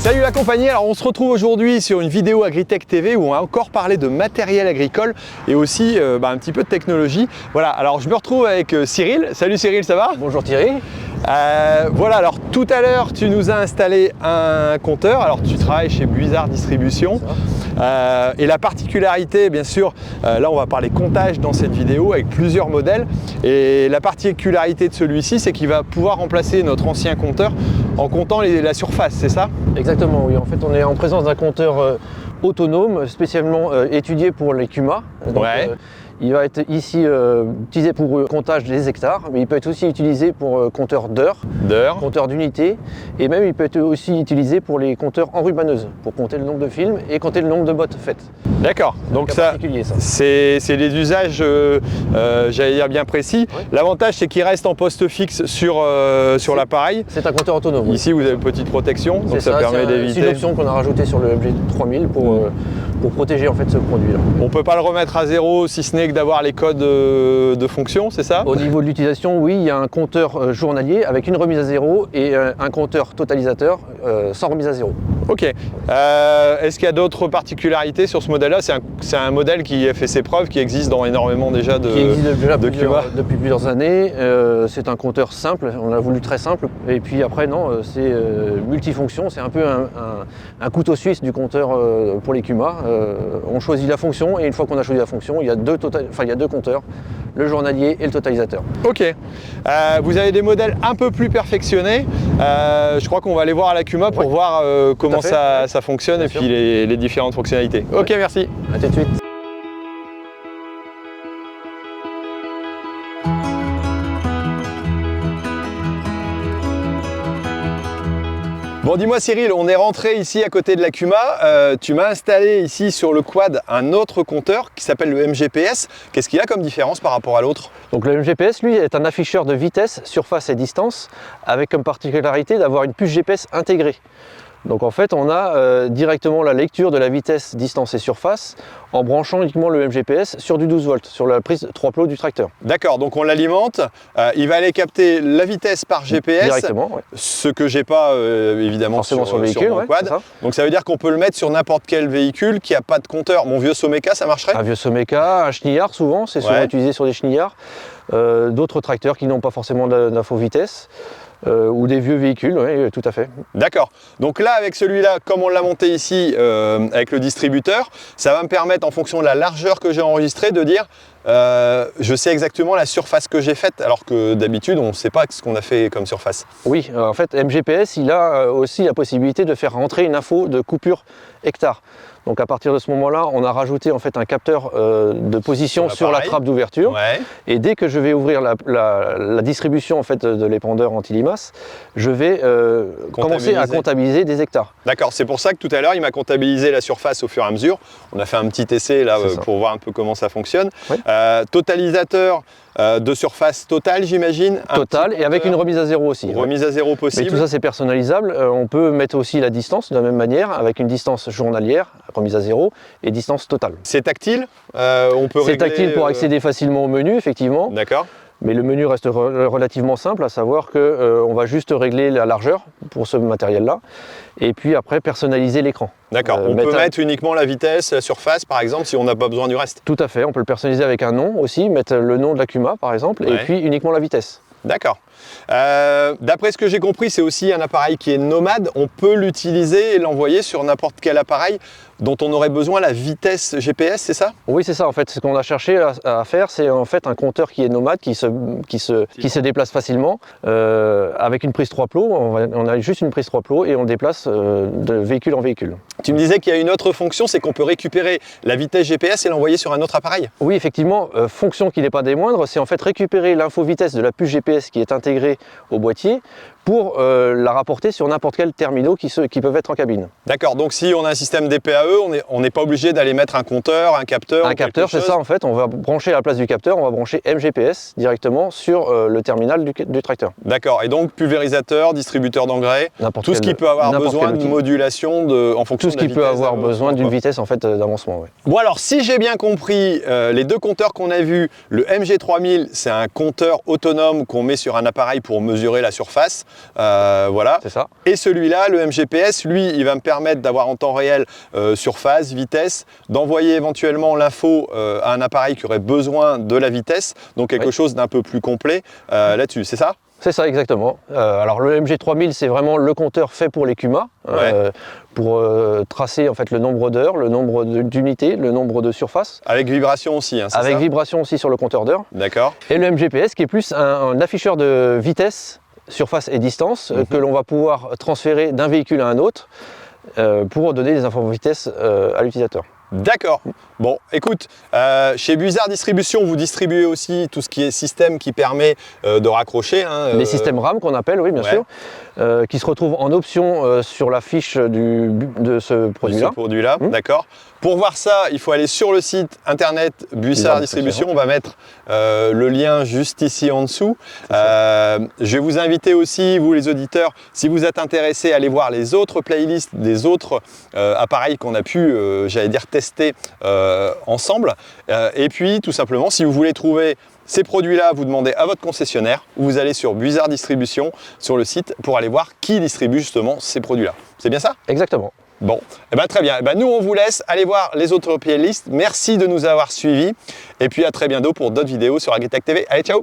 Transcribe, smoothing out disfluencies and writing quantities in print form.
Salut la compagnie, alors on se retrouve aujourd'hui sur une vidéo Agritech TV où on va encore parler de matériel agricole et aussi un petit peu de technologie. Voilà, alors je me retrouve avec Cyril. Salut Cyril, ça va? Bonjour Thierry. Voilà, alors tout à l'heure tu nous as installé un compteur, alors tu travailles chez Buizard Distribution et la particularité bien sûr, là on va parler comptage dans cette vidéo avec plusieurs modèles et la particularité de celui-ci c'est qu'il va pouvoir remplacer notre ancien compteur en comptant la surface, c'est ça? Exactement, oui, en fait on est en présence d'un compteur autonome spécialement étudié pour les CUMA. Donc, ouais. Il va être ici utilisé pour comptage des hectares, mais il peut être aussi utilisé pour compteur d'heures, compteur d'unités, et même il peut être aussi utilisé pour les compteurs en rubaneuse, pour compter le nombre de films et compter le nombre de bottes faites. D'accord, donc ça c'est des usages, j'allais dire bien précis. Oui. L'avantage c'est qu'il reste en poste fixe sur l'appareil. C'est un compteur autonome. Ici vous avez une petite protection, donc ça permet d'éviter. C'est une option qu'on a rajoutée sur le MG3000 pour protéger en fait ce produit-là. On ne peut pas le remettre à zéro si ce n'est que d'avoir les codes de fonction, c'est ça? Au niveau de l'utilisation, oui, il y a un compteur journalier avec une remise à zéro et un compteur totalisateur sans remise à zéro. Ok. Est-ce qu'il y a d'autres particularités sur ce modèle-là? C'est un modèle qui a fait ses preuves, qui existe dans énormément déjà de depuis plusieurs années. C'est un compteur simple, on a voulu très simple. Et puis après, non, c'est multifonction, c'est un peu un couteau suisse du compteur pour les CUMA. On choisit la fonction et une fois qu'on a choisi la fonction, il y a deux compteurs, le journalier et le totalisateur. Ok. Vous avez des modèles un peu plus perfectionnés. Je crois qu'on va aller voir à la CUMA pour voir comment ça fonctionne et puis les différentes fonctionnalités. Ok, merci. À tout de suite. Bon, dis-moi Cyril, on est rentré ici à côté de la CUMA, tu m'as installé ici sur le quad un autre compteur qui s'appelle le MGPS. Qu'est-ce qu'il y a comme différence par rapport à l'autre? Donc le MGPS, lui, est un afficheur de vitesse, surface et distance, avec comme particularité d'avoir une puce GPS intégrée. Donc en fait, on a directement la lecture de la vitesse, distance et surface en branchant uniquement le MGPS sur du 12 volts, sur la prise 3 plots du tracteur. D'accord, donc on l'alimente, il va aller capter la vitesse par GPS, directement, ouais. Ce que j'ai pas évidemment sur le véhicule, mon quad. Ça. Donc ça veut dire qu'on peut le mettre sur n'importe quel véhicule qui n'a pas de compteur. Mon vieux Someka, ça marcherait? Un vieux Someka, un chenillard souvent, c'est souvent utilisé sur des chenillards. D'autres tracteurs qui n'ont pas forcément d'info vitesse. Ou des vieux véhicules, oui, tout à fait. D'accord. Donc là, avec celui-là, comme on l'a monté ici avec le distributeur, ça va me permettre, en fonction de la largeur que j'ai enregistrée, de dire je sais exactement la surface que j'ai faite, alors que d'habitude, on ne sait pas ce qu'on a fait comme surface. Oui, en fait, MGPS, il a aussi la possibilité de faire rentrer une info de coupure hectare. Donc à partir de ce moment-là, on a rajouté en fait un capteur de position sur la trappe d'ouverture. Ouais. Et dès que je vais ouvrir la distribution en fait de l'épandeur anti-limaces, je vais commencer à comptabiliser des hectares. D'accord, c'est pour ça que tout à l'heure, il m'a comptabilisé la surface au fur et à mesure. On a fait un petit essai là pour voir un peu comment ça fonctionne. Oui. Totalisateur de surface totale, j'imagine. Totale et avec une remise à zéro aussi. Remise à zéro possible. Mais tout ça, c'est personnalisable. On peut mettre aussi la distance de la même manière, avec une distance journalière, remise à zéro, et distance totale. C'est tactile? On peut régler... C'est tactile pour accéder facilement au menu, effectivement. D'accord. Mais le menu reste relativement simple, à savoir qu'on va juste régler la largeur pour ce matériel-là, et puis après personnaliser l'écran. D'accord, on peut mettre uniquement la vitesse, la surface par exemple, si on n'a pas besoin du reste. Tout à fait, on peut le personnaliser avec un nom aussi, mettre le nom de la CUMA par exemple, et puis uniquement la vitesse. D'accord. D'après ce que j'ai compris, c'est aussi un appareil qui est nomade. On peut l'utiliser et l'envoyer sur n'importe quel appareil dont on aurait besoin la vitesse GPS, c'est ça? Oui, c'est ça. En fait, ce qu'on a cherché à faire, c'est en fait un compteur qui est nomade, qui se déplace facilement avec une prise 3 plots. On a juste une prise 3 plots et on déplace de véhicule en véhicule. Tu me disais qu'il y a une autre fonction, c'est qu'on peut récupérer la vitesse GPS et l'envoyer sur un autre appareil? Oui, effectivement. Fonction qui n'est pas des moindres, c'est en fait récupérer l'info vitesse de la puce GPS qui est intégrée au boîtier pour la rapporter sur n'importe quel terminaux qui peuvent être en cabine. D'accord, donc si on a un système DPAE, on n'est pas obligé d'aller mettre un compteur, un capteur. Un capteur, c'est ça en fait, on va brancher à la place du capteur, on va brancher MGPS directement sur le terminal du tracteur. D'accord, et donc pulvérisateur, distributeur d'engrais, tout ce qui peut avoir besoin de modulation en fonction de la vitesse. Tout ce qui peut avoir besoin d'une vitesse en fait d'avancement. Ouais. Bon alors, si j'ai bien compris, les deux compteurs qu'on a vus, le MG3000, c'est un compteur autonome qu'on met sur un appareil appareil pour mesurer la surface. Voilà. C'est ça. Et celui-là, le MGPS, lui, il va me permettre d'avoir en temps réel surface, vitesse, d'envoyer éventuellement l'info à un appareil qui aurait besoin de la vitesse, donc quelque chose d'un peu plus complet là-dessus, c'est ça? C'est ça, exactement. Alors le MG3000, c'est vraiment le compteur fait pour les CUMA, pour tracer en fait le nombre d'heures, le nombre d'unités, le nombre de surfaces. Avec vibration aussi, hein, c'est ça? Avec vibration aussi sur le compteur d'heures. D'accord. Et le MGPS qui est plus un afficheur de vitesse, surface et distance que l'on va pouvoir transférer d'un véhicule à un autre pour donner des informations de vitesse à l'utilisateur. D'accord. Bon, écoute, chez Buisard Distribution, vous distribuez aussi tout ce qui est système qui permet de raccrocher. Hein, les systèmes RAM qu'on appelle, oui, bien sûr, qui se retrouvent en option sur la fiche de ce produit-là. D'accord. Pour voir ça, il faut aller sur le site internet Buisard Distribution. On va mettre le lien juste ici en dessous. Je vais vous inviter aussi, vous les auditeurs, si vous êtes intéressés, à aller voir les autres playlists des autres appareils qu'on a pu, j'allais dire, tester ensemble. Et puis, tout simplement, si vous voulez trouver ces produits-là, vous demandez à votre concessionnaire ou vous allez sur Buisard Distribution sur le site pour aller voir qui distribue justement ces produits-là. C'est bien ça? Exactement. Bon, eh ben, très bien. Eh ben, nous, on vous laisse aller voir les autres playlists. Merci de nous avoir suivis. Et puis, à très bientôt pour d'autres vidéos sur Agritech TV. Allez, ciao!